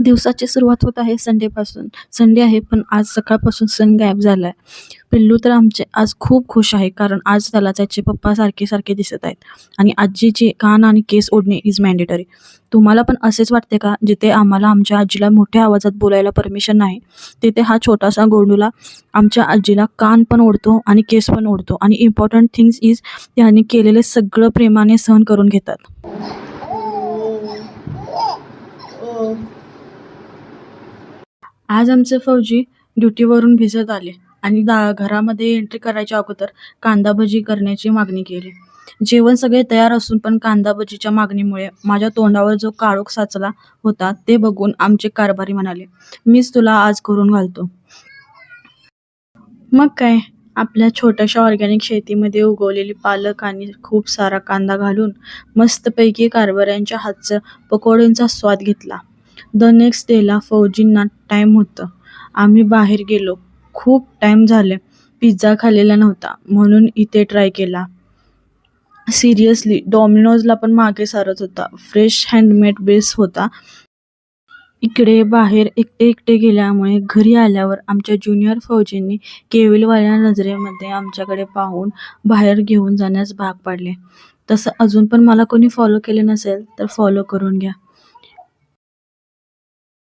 दिवसाची सुरुवात होत आहे संडेपासून. संडे आहे पण आज सकाळपासून सन गायब झालाय. पिल्लू तर आमचे आज खूप खुश आहे कारण आज त्याला त्याचे पप्पा सारखे-सारखे दिसत आहेत आणि आजीचे कान आणि केस ओढणे इज मॅन्डेटरी. तुम्हाला पण असेच वाटते का? जिथे आम्हाला आमच्या आजीला मोठ्या आवाजात बोलायला परमिशन नाही, तिथे हा छोटासा गोंडूला आमच्या आजीला कान पण ओढतो आणि केस पण ओढतो आणि इम्पॉर्टंट थिंग्स इज त्याने केलेले सगळं प्रेमाने सहन करून घेतात. आज आमचे फौजी ड्युटीवरून भिजत आले आणि घरामध्ये एंट्री करायच्या अगोदर कांदा भजी करण्याची मागणी केली. जेवण सगळे तयार असून पण कांदा भजीच्या मागणीमुळे माझ्या तोंडावर जो काळोख साचला होता ते बघून आमचे कारभारी म्हणाले, "मीच तुला आज करून घालतो." मग काय, आपल्या छोट्याशा ऑर्गॅनिक शेतीमध्ये उगवलेली पालक आणि खूप सारा कांदा घालून मस्तपैकी कारभाऱ्यांच्या हातचं पकोड्यांचा स्वाद घेतला. द नेक्स्ट डेला फौजींना टाईम होतं. आम्ही बाहेर गेलो. खूप टाईम झाले पिझ्झा खाल्लेला नव्हता म्हणून इथे ट्राय केला. सिरियसली डॉमिनोजला पण मागे सारत होता. फ्रेश हँडमेड बेस होता. इकडे बाहेर एकटे एकटे गेल्यामुळे घरी आल्यावर आमच्या ज्युनियर फौजींनी केविलवाल्या नजरेमध्ये आमच्याकडे पाहून बाहेर घेऊन जाण्यास भाग पाडले. तसं अजून पण मला कोणी फॉलो केले नसेल तर फॉलो करून घ्या.